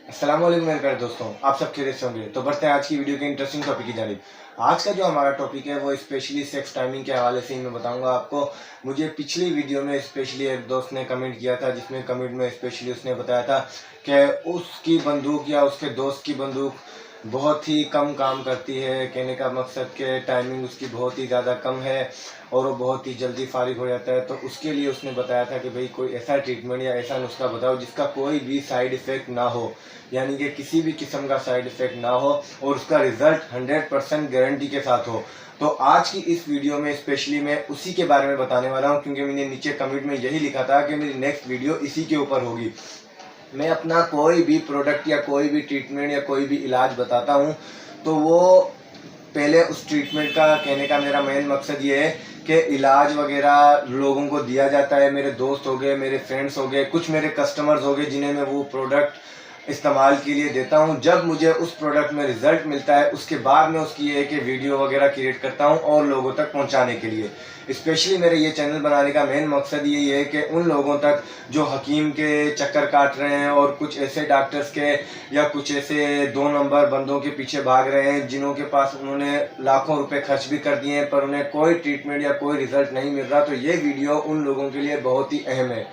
अस्सलाम वालेकुम मेरे प्यारे दोस्तों, आप सब खैरियत से होंगे। तो बढ़ते हैं आज की वीडियो के इंटरेस्टिंग टॉपिक की जानिब। आज का जो हमारा टॉपिक है वो स्पेशली सेक्स टाइमिंग के हवाले से ही मैं बताऊंगा आपको। मुझे पिछली वीडियो में स्पेशली एक दोस्त ने कमेंट किया था, जिसमें कमेंट में स्पेशली उसने बताया था कि उसकी बंदूक या उसके दोस्त की बंदूक बहुत ही कम काम करती है। कहने का मकसद के टाइमिंग उसकी बहुत ही ज़्यादा कम है और वो बहुत ही जल्दी फारिग हो जाता है। तो उसके लिए उसने बताया था कि भाई कोई ऐसा ट्रीटमेंट या ऐसा नुस्खा बताओ जिसका कोई भी साइड इफ़ेक्ट ना हो, यानी कि किसी भी किस्म का साइड इफ़ेक्ट ना हो और उसका रिजल्ट 100% गारंटी के साथ हो। तो आज की इस वीडियो में स्पेशली मैं उसी के बारे में बताने वाला हूं, क्योंकि मैंने नीचे कमेंट में यही लिखा था कि मेरी नेक्स्ट वीडियो इसी के ऊपर होगी। मैं अपना कोई भी प्रोडक्ट या कोई भी ट्रीटमेंट या कोई भी इलाज बताता हूं तो वो पहले उस ट्रीटमेंट का, कहने का मेरा मेन मकसद ये है कि इलाज वगैरह लोगों को दिया जाता है। मेरे दोस्त हो गए, मेरे फ्रेंड्स हो गए, कुछ मेरे कस्टमर्स हो गए जिन्हें मैं वो प्रोडक्ट इस्तेमाल के लिए देता हूं। जब मुझे उस प्रोडक्ट में रिजल्ट मिलता है उसके बाद मैं उसकी एक वीडियो वगैरह क्रिएट करता हूं और लोगों तक पहुंचाने के लिए। स्पेशली मेरे ये चैनल बनाने का मेन मकसद यही है कि उन लोगों तक जो हकीम के चक्कर काट रहे हैं और कुछ ऐसे डॉक्टर्स के या कुछ ऐसे 2 नंबर बंदों के पीछे भाग रहे हैं जिन्हों के पास उन्होंने लाखों रुपए खर्च भी कर दिए हैं पर उन्हें कोई ट्रीटमेंट या कोई रिजल्ट नहीं मिल रहा, तो ये वीडियो उन लोगों के लिए बहुत ही अहम है।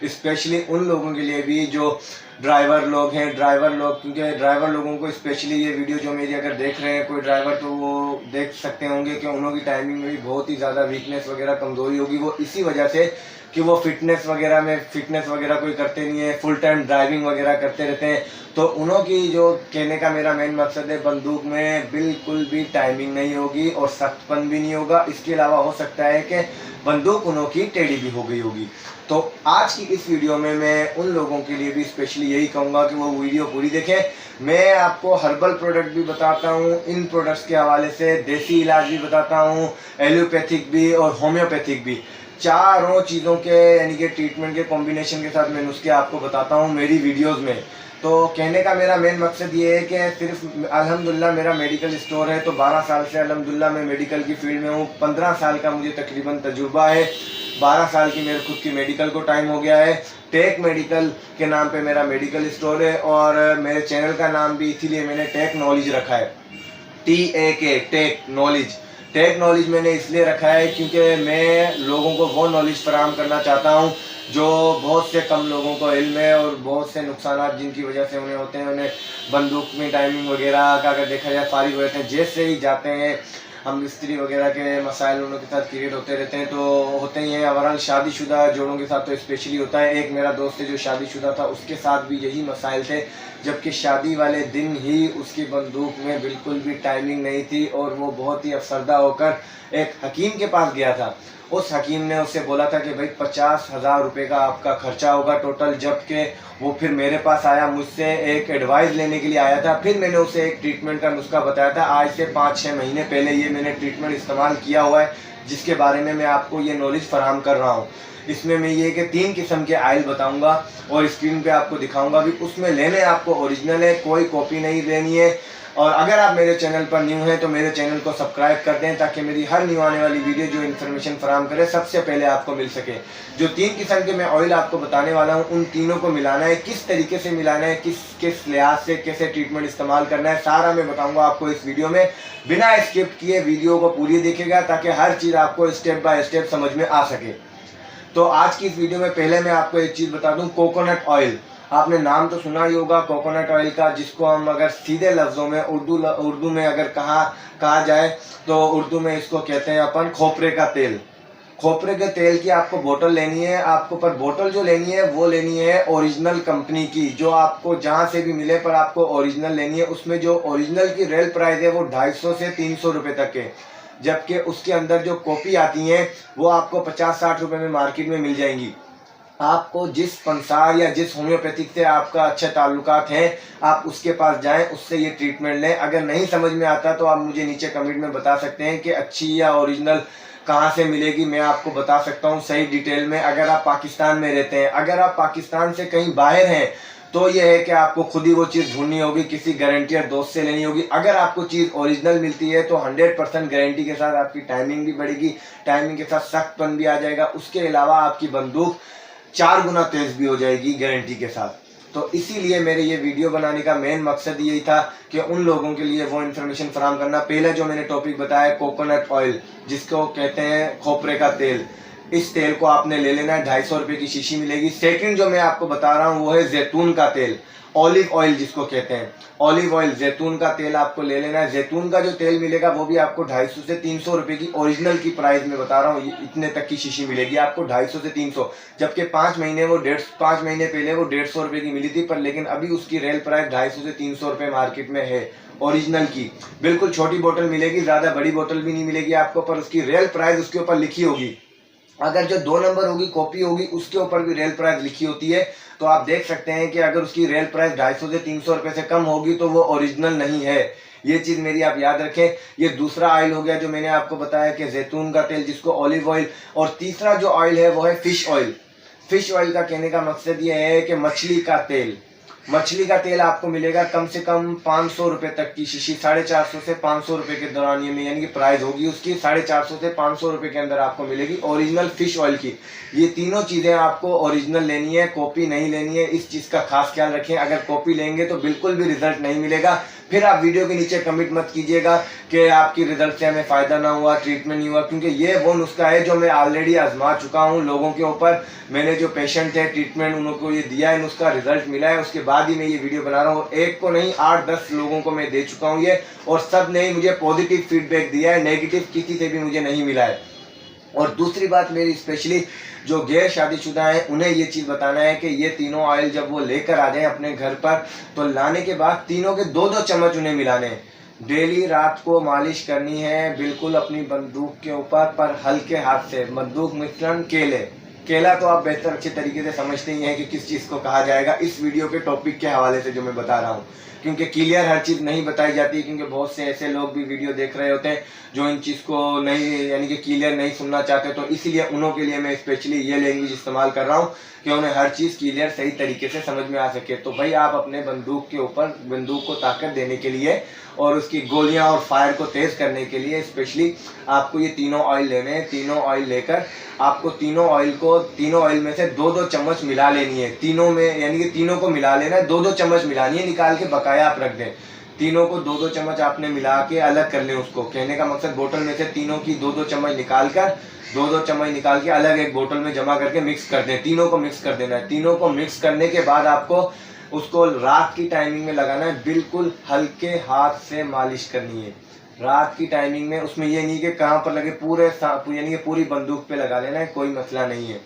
स्पेशली उन लोगों के लिए भी जो ड्राइवर लोग हैं, ड्राइवर लोग, क्योंकि ड्राइवर लोगों को स्पेशली ये वीडियो जो मेरी अगर देख रहे हैं कोई ड्राइवर, तो वो देख सकते होंगे कि उन्हों की टाइमिंग में भी बहुत ही ज़्यादा वीकनेस वगैरह कमज़ोरी होगी। वो इसी वजह से कि वो फिटनेस वगैरह कोई करते नहीं है, फुल टाइम ड्राइविंग वगैरह करते रहते हैं। तो उन्हों की जो कहने का मेरा मेन मकसद है, बंदूक में बिल्कुल भी टाइमिंग नहीं होगी और सख्तपन भी नहीं होगा। इसके अलावा हो सकता है कि बंदूक उन्हों की टेढ़ी भी हो गई होगी। तो आज की इस वीडियो में मैं उन लोगों के लिए भी स्पेशली यही कहूँगा कि वो वीडियो पूरी देखें। मैं आपको हर्बल प्रोडक्ट भी बताता हूँ, इन प्रोडक्ट्स के हवाले से देसी इलाज भी बताता हूँ, एलोपैथिक भी और होम्योपैथिक भी, चारों चीज़ों के यानी कि ट्रीटमेंट के कॉम्बिनेशन के साथ मैं नुस्खे आपको बताता हूँ मेरी वीडियोस में। तो कहने का मेरा मेन मकसद ये है कि सिर्फ अल्हम्दुलिल्लाह मेरा मेडिकल स्टोर है, तो 12 साल से अल्हम्दुलिल्लाह मैं मेडिकल की फील्ड में हूँ। 15 साल का मुझे तकरीबन तजुर्बा है, 12 साल की मेरे खुद की मेडिकल को टाइम हो गया है। टेक मेडिकल के नाम पे मेरा मेडिकल स्टोर है और मेरे चैनल का नाम भी इसीलिए मैंने टेक नॉलेज रखा है, TAK, tech knowledge. Tech knowledge मैंने इसलिए रखा है क्योंकि मैं लोगों को वो नॉलेज फराहम करना चाहता हूँ जो बहुत से कम लोगों को इल्म है और बहुत से नुकसान जिनकी वजह से उन्हें होते हैं। उन्हें बंदूक में टाइमिंग वगैरह का अगर देखा जाए फारिग हो जाते हैं, जैसे ही जाते हैं हम मिस्त्री वगैरह के मसाइल उनके साथ क्रिएट होते रहते हैं, तो होते ही हैं। ओवरऑल शादीशुदा जोड़ों के साथ तो स्पेशली होता है। एक मेरा दोस्त है जो शादीशुदा था, उसके साथ भी यही मसाइल थे, जबकि शादी वाले दिन ही उसकी बंदूक में बिल्कुल भी टाइमिंग नहीं थी और वो बहुत ही अफसरदा होकर एक हकीम के पास गया था। उस हकीम ने उससे बोला था कि भाई 50,000 रुपये का आपका खर्चा होगा टोटल, जबकि वो फिर मेरे पास आया, मुझसे एक एडवाइस लेने के लिए आया था। फिर मैंने उसे एक ट्रीटमेंट का नुस्खा बताया था। आज से 5-6 महीने पहले ये मैंने ट्रीटमेंट इस्तेमाल किया हुआ है, जिसके बारे में मैं आपको ये नॉलेज फराहम कर रहा हूँ। इसमें मैं ये कि 3 किस्म के आयल बताऊंगा और स्क्रीन पे आपको दिखाऊंगा भी। उसमें लेने आपको ओरिजिनल है, कोई कॉपी नहीं लेनी है। और अगर आप मेरे चैनल पर न्यू हैं तो मेरे चैनल को सब्सक्राइब कर दें ताकि मेरी हर न्यू आने वाली वीडियो जो इन्फॉर्मेशन फराहम करे सबसे पहले आपको मिल सके। जो 3 किस्म के मैं ऑयल आपको बताने वाला हूं, उन तीनों को मिलाना है, किस तरीके से मिलाना है, किस किस लिहाज से कैसे ट्रीटमेंट इस्तेमाल करना है, सारा मैं बताऊंगा आपको इस वीडियो में। बिना स्किप किए वीडियो को पूरी देखिएगा ताकि हर चीज़ आपको स्टेप बाय स्टेप समझ में आ सके। तो आज की इस वीडियो में पहले मैं आपको एक चीज़ बता दूं, कोकोनट ऑयल। आपने नाम तो सुना ही होगा कोकोनट ऑयल का, जिसको हम अगर सीधे लफ्ज़ों में उर्दू में अगर कहा जाए तो उर्दू में इसको कहते हैं अपन खोपरे का तेल। खोपरे के तेल की आपको बोतल लेनी है आपको, पर बोतल जो लेनी है वो लेनी है ओरिजिनल कंपनी की, जो आपको जहां से भी मिले पर आपको ओरिजिनल लेनी है। उसमें जो ओरिजिनल की रेल प्राइस है वो 250 से 300 रुपये तक है, जबकि उसके अंदर जो कॉपी आती हैं वो आपको 50-60 रुपये में मार्केट में मिल जाएंगी। आपको जिस पंसार या जिस होम्योपैथिक से आपका अच्छे ताल्लुकात हैं आप उसके पास जाएं, उससे ये ट्रीटमेंट लें। अगर नहीं समझ में आता तो आप मुझे नीचे कमेंट में बता सकते हैं कि अच्छी या ओरिजिनल कहाँ से मिलेगी, मैं आपको बता सकता हूँ सही डिटेल में। अगर आप पाकिस्तान में रहते हैं, अगर आप पाकिस्तान से कहीं बाहर हैं तो ये है कि आपको खुद ही वो चीज़ ढूंढनी होगी, किसी गारंटियर दोस्त से लेनी होगी। अगर आपको चीज़ ओरिजिनल मिलती है तो 100% गारंटी के साथ आपकी टाइमिंग भी बढ़ेगी, टाइमिंग के साथ सख्तपन भी आ जाएगा। उसके अलावा आपकी बंदूक 4 गुना तेज भी हो जाएगी गारंटी के साथ। तो इसीलिए मेरे ये वीडियो बनाने का मेन मकसद यही था कि उन लोगों के लिए वो इन्फॉर्मेशन फराहम करना। पहले जो मैंने टॉपिक बताया कोकोनट ऑयल, जिसको कहते हैं खोपरे का तेल, इस तेल को आपने ले लेना है, 250 रुपये की शीशी मिलेगी। सेकंड जो मैं आपको बता रहा हूँ वो है जैतून का तेल, ऑलिव ऑयल जिसको कहते हैं, ऑलिव ऑयल, जैतून का तेल आपको ले लेना है। जैतून का जो तेल मिलेगा वो भी आपको 250 से 300 रुपये की ओरिजिनल की प्राइस में बता रहा हूँ, इतने तक की शीशी मिलेगी आपको 250 से 300, जबकि 5 महीने पहले वो 150 रुपये की मिली थी, पर लेकिन अभी उसकी रेल प्राइस 250 से 300 रुपये मार्केट में है ओरिजिनल की। बिल्कुल छोटी बोतल मिलेगी, ज़्यादा बड़ी बोतल भी नहीं मिलेगी आपको, पर उसकी रेल प्राइस उसके ऊपर लिखी होगी। अगर जो 2 नंबर होगी कॉपी होगी उसके ऊपर भी रेल प्राइस लिखी होती है। तो आप देख सकते हैं कि अगर उसकी रेल प्राइस 250 से 300 रुपये से कम होगी तो वो ओरिजिनल नहीं है। ये चीज़ मेरी आप याद रखें। ये दूसरा ऑयल हो गया जो मैंने आपको बताया कि जैतून का तेल, जिसको ऑलिव ऑयल। और तीसरा जो ऑयल है वो है फिश ऑयल। फिश ऑयल का कहने का मकसद ये है कि मछली का तेल। मछली का तेल आपको मिलेगा कम से कम 500 रुपये तक की शीशी, 450 से 500 रुपये के दौरान ये में, यानी कि प्राइस होगी उसकी 450 से 500 रुपये के अंदर आपको मिलेगी ओरिजिनल फिश ऑयल की। ये तीनों चीज़ें आपको ओरिजिनल लेनी है, कॉपी नहीं लेनी है। इस चीज़ का खास ख्याल रखें, अगर कॉपी लेंगे तो बिल्कुल भी रिजल्ट नहीं मिलेगा। फिर आप वीडियो के नीचे कमेंट मत कीजिएगा कि आपकी रिजल्ट से हमें फ़ायदा ना हुआ, ट्रीटमेंट नहीं हुआ, क्योंकि ये वो नुस्खा है जो मैं ऑलरेडी आजमा चुका हूँ लोगों के ऊपर। मैंने जो पेशेंट थे ट्रीटमेंट उनको ये दिया है नुस्खा, रिजल्ट मिला है, उसके बाद ही मैं ये वीडियो बना रहा हूँ। एक को नहीं 8-10 लोगों को मैं दे चुका हूँ ये, और सब ने मुझे पॉजिटिव फीडबैक दिया है, नेगेटिव किसी से भी मुझे नहीं मिला है। और दूसरी बात मेरी स्पेशली जो गैर शादीशुदा हैं उन्हें ये चीज़ बताना है कि ये तीनों ऑयल जब वो लेकर आ जाएं अपने घर पर, तो लाने के बाद तीनों के 2-2 चम्मच उन्हें मिलाने हैं। डेली रात को मालिश करनी है, बिल्कुल अपनी बंदूक के ऊपर, पर हल्के हाथ से। बंदूक मिश्रण केला तो आप बेहतर अच्छे तरीके से समझते ही हैं कि किस चीज़ को कहा जाएगा, इस वीडियो के टॉपिक के हवाले से जो मैं बता रहा हूँ, क्योंकि क्लियर हर चीज़ नहीं बताई जाती, क्योंकि बहुत से ऐसे लोग भी वीडियो देख रहे होते हैं जो इन चीज़ को नहीं, यानी कि क्लियर नहीं सुनना चाहते। तो इसीलिए उन्हों के लिए मैं स्पेशली ये लैंग्वेज इस्तेमाल कर रहा हूँ कि उन्हें हर चीज़ क्लियर सही तरीके से समझ में आ सके। तो भाई आप अपने बंदूक के ऊपर, बंदूक को ताकत देने के लिए और उसकी गोलियां और फायर को तेज़ करने के लिए स्पेशली आपको ये तीनों ऑयल लेने हैं। तीनों ऑयल लेकर आपको तीनों ऑयल में से 2-2 चम्मच मिला लेनी है तीनों में, यानी कि तीनों को मिला लेना है, 2-2 चम्मच मिलानी है, निकाल के बकाया आप रख दें। तीनों को 2-2 चम्मच आपने मिला के अलग कर लें उसको। कहने का मकसद बोतल में से तीनों की 2-2 चम्मच निकाल कर, 2-2 चम्मच निकाल के अलग एक बोतल में जमा करके मिक्स कर दें। तीनों को मिक्स कर देना है। तीनों को मिक्स करने के बाद आपको उसको रात की टाइमिंग में लगाना है, बिल्कुल हल्के हाथ से मालिश करनी है रात की टाइमिंग में। उसमें ये नहीं कि कहाँ पर लगे, पूरे यानी कि पूरी बंदूक पे लगा लेना है, कोई मसला नहीं है।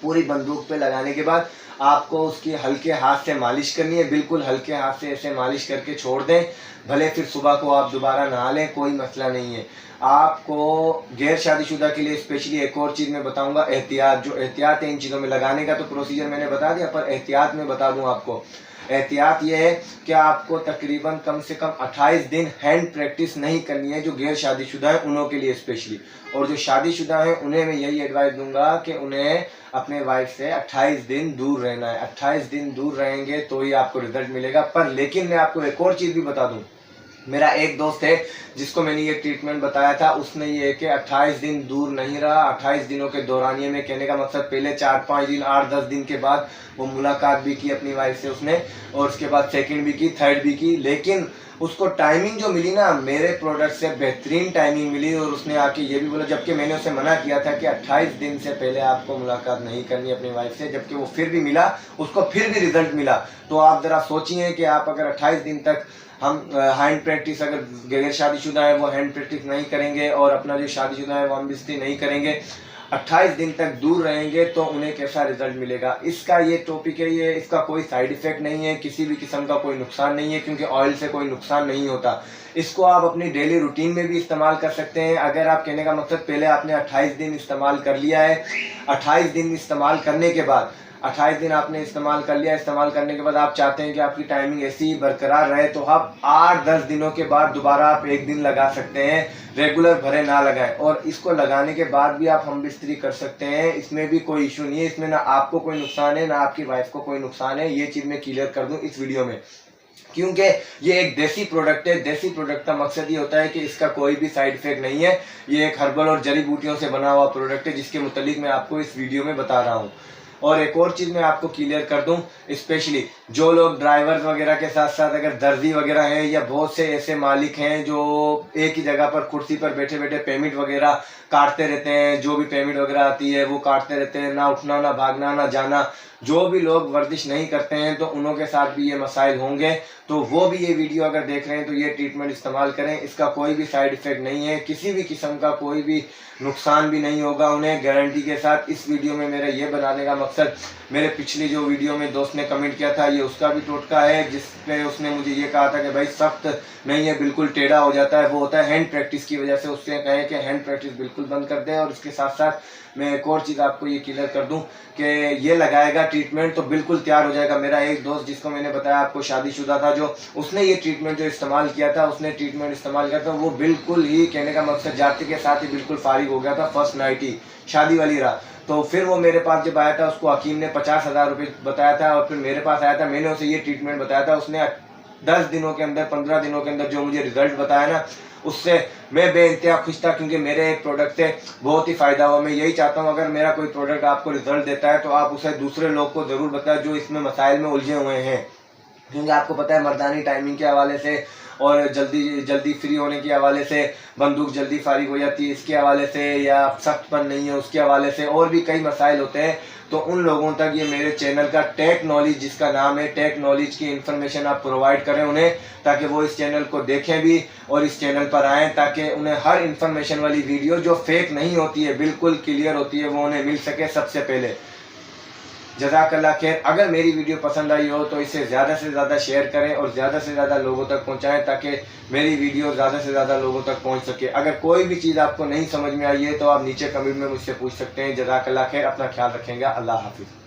पूरी बंदूक पे लगाने के बाद आपको उसकी हल्के हाथ से मालिश करनी है, बिल्कुल हल्के हाथ से ऐसे मालिश करके छोड़ दें। भले फिर सुबह को आप दोबारा नहा लें, कोई मसला नहीं है। आपको गैर शादीशुदा के लिए स्पेशली एक और चीज़ मैं बताऊंगा, एहतियात। जो एहतियात है इन चीज़ों में लगाने का तो प्रोसीजर मैंने बता दिया, पर एहतियात में बता दूं आपको। एहतियात ये है कि आपको तकरीबन कम से कम 28 दिन हैंड प्रैक्टिस नहीं करनी है, जो गैर शादीशुदा है उन्हों के लिए स्पेशली। और जो शादीशुदा है उन्हें मैं यही एडवाइस दूंगा कि उन्हें अपने वाइफ से 28 दिन दूर रहना है। 28 दिन दूर रहेंगे तो ही आपको रिजल्ट मिलेगा। पर लेकिन मैं आपको एक और चीज़ भी बता दूं, मेरा एक दोस्त है जिसको मैंने ये ट्रीटमेंट बताया था, उसने ये कि 28 दिन दूर नहीं रहा। 28 दिनों के दौरान, ये मैं कहने का मकसद पहले 4-5 दिन, 8-10 दिन के बाद वो मुलाकात भी की अपनी वाइफ से उसने, और उसके बाद सेकंड भी की, थर्ड भी की। लेकिन उसको टाइमिंग जो मिली ना, मेरे प्रोडक्ट से बेहतरीन टाइमिंग मिली। और उसने आके ये भी बोला, जबकि मैंने उसे मना किया था कि 28 दिन से पहले आपको मुलाकात नहीं करनी अपनी वाइफ से, जबकि वो फिर भी मिला, उसको फिर भी रिजल्ट मिला। तो आप ज़रा सोचिए कि आप अगर 28 दिन तक हम हैंड प्रैक्टिस, अगर गैर शादीशुदा है वो हैंड प्रैक्टिस नहीं करेंगे और अपना जो शादीशुदा है वो हम बिस्ती नहीं करेंगे, 28 दिन तक दूर रहेंगे, तो उन्हें कैसा रिजल्ट मिलेगा। इसका ये टॉपिक है, ये इसका कोई साइड इफेक्ट नहीं है, किसी भी किस्म का कोई नुकसान नहीं है, क्योंकि ऑयल से कोई नुकसान नहीं होता। इसको आप अपनी डेली रूटीन में भी इस्तेमाल कर सकते हैं। अगर आप, कहने का मकसद पहले आपने 28 दिन इस्तेमाल कर लिया है, 28 दिन इस्तेमाल करने के बाद, 28 दिन आपने इस्तेमाल कर लिया, इस्तेमाल करने के बाद आप चाहते हैं कि आपकी टाइमिंग ऐसी ही बरकरार रहे, तो आप 8-10 दिनों के बाद दोबारा आप एक दिन लगा सकते हैं, रेगुलर भरे ना लगाएं। और इसको लगाने के बाद भी आप हम बिस्तरी कर सकते हैं, इसमें भी कोई इशू नहीं है। इसमें ना आपको कोई नुकसान है ना आपकी वाइफ को कोई नुकसान है। ये चीज़ मैं क्लियर कर दूं इस वीडियो में, क्योंकि ये एक देसी प्रोडक्ट है। देसी प्रोडक्ट का मकसद ये होता है कि इसका कोई भी साइड इफेक्ट नहीं है। ये एक हर्बल और जड़ी बूटियों से बना हुआ प्रोडक्ट है, जिसके मुतालिक मैं आपको इस वीडियो में बता रहा हूँ। और एक और चीज़ मैं आपको क्लियर कर दूं, स्पेशली जो लोग ड्राइवर्स वगैरह के साथ साथ अगर दर्जी वगैरह हैं या बहुत से ऐसे मालिक हैं जो एक ही जगह पर कुर्सी पर बैठे बैठे पेमेंट वगैरह काटते रहते हैं, जो भी पेमेंट वगैरह आती है वो काटते रहते हैं, ना उठना ना भागना ना जाना, जो भी लोग वर्जिश नहीं करते हैं तो उनों के साथ भी ये मसाइल होंगे। तो वो भी ये वीडियो अगर देख रहे हैं तो ये ट्रीटमेंट इस्तेमाल करें। इसका कोई भी साइड इफेक्ट नहीं है, किसी भी किस्म का कोई भी नुकसान भी नहीं होगा उन्हें, गारंटी के साथ। इस वीडियो में मेरा ये बनाने का मकसद, मेरे पिछली जो वीडियो में दोस्त ने कमेंट किया था ये उसका भी टोटका है, जिसपे उसने मुझे ये कहा था कि भाई सख्त नहीं है, बिल्कुल टेढ़ा हो जाता है, वो होता है हैंड प्रैक्टिस की वजह से। उससे कहें कि हैंड प्रैक्टिस बिल्कुल बंद कर दें। और इसके साथ साथ मैं एक और चीज़ आपको ये क्लियर कर दूं कि ये लगाएगा ट्रीटमेंट तो बिल्कुल तैयार हो जाएगा। मेरा एक दोस्त जिसको मैंने बताया आपको शादीशुदा था, जो उसने ये ट्रीटमेंट जो इस्तेमाल किया था, उसने ट्रीटमेंट इस्तेमाल किया था, वो बिल्कुल ही कहने का मकसद जाते के साथ ही बिल्कुल फारिग हो गया था, फर्स्ट नाइट ही शादी वाली रात। तो फिर वो मेरे पास जब आया था, उसको हकीम ने 50,000 रुपये बताया था और फिर मेरे पास आया था, मैंने उसे ये ट्रीटमेंट बताया था। उसने 10 दिनों के अंदर 15 दिनों के अंदर जो मुझे रिजल्ट बताया ना, उससे मैं बेइंतहा खुश था, क्योंकि मेरे एक प्रोडक्ट से बहुत ही फायदा हुआ। मैं यही चाहता हूँ अगर मेरा कोई प्रोडक्ट आपको रिजल्ट देता है तो आप उसे दूसरे लोग को जरूर बताएं जो इसमें मसाइल में उलझे हुए हैं। क्योंकि आपको पता है मर्दानी टाइमिंग के हवाले से और जल्दी फ्री होने के हवाले से, बंदूक जल्दी फारिग हो जाती है इसके हवाले से, या सख्तपन नहीं है उसके हवाले से, और भी कई मसाइल होते हैं। तो उन लोगों तक ये मेरे चैनल का टेक नॉलेज, जिसका नाम है टेक नॉलेज, की इन्फॉर्मेशन आप प्रोवाइड करें उन्हें, ताकि वो इस चैनल को देखें भी और इस चैनल पर आएँ, ताकि उन्हें हर इन्फॉर्मेशन वाली वीडियो जो फेक नहीं होती है, बिल्कुल क्लियर होती है, वो उन्हें मिल सके सबसे पहले। जज़ाकल्लाह खैर। अगर मेरी वीडियो पसंद आई हो तो इसे ज़्यादा से ज़्यादा शेयर करें और ज़्यादा से ज़्यादा लोगों तक पहुंचाएं, ताकि मेरी वीडियो ज़्यादा से ज़्यादा लोगों तक पहुंच सके। अगर कोई भी चीज़ आपको नहीं समझ में आई है तो आप नीचे कमेंट में मुझसे पूछ सकते हैं। जज़ाकल्लाह खैर। अपना ख्याल रखेंगे। अल्लाह हाफिज़।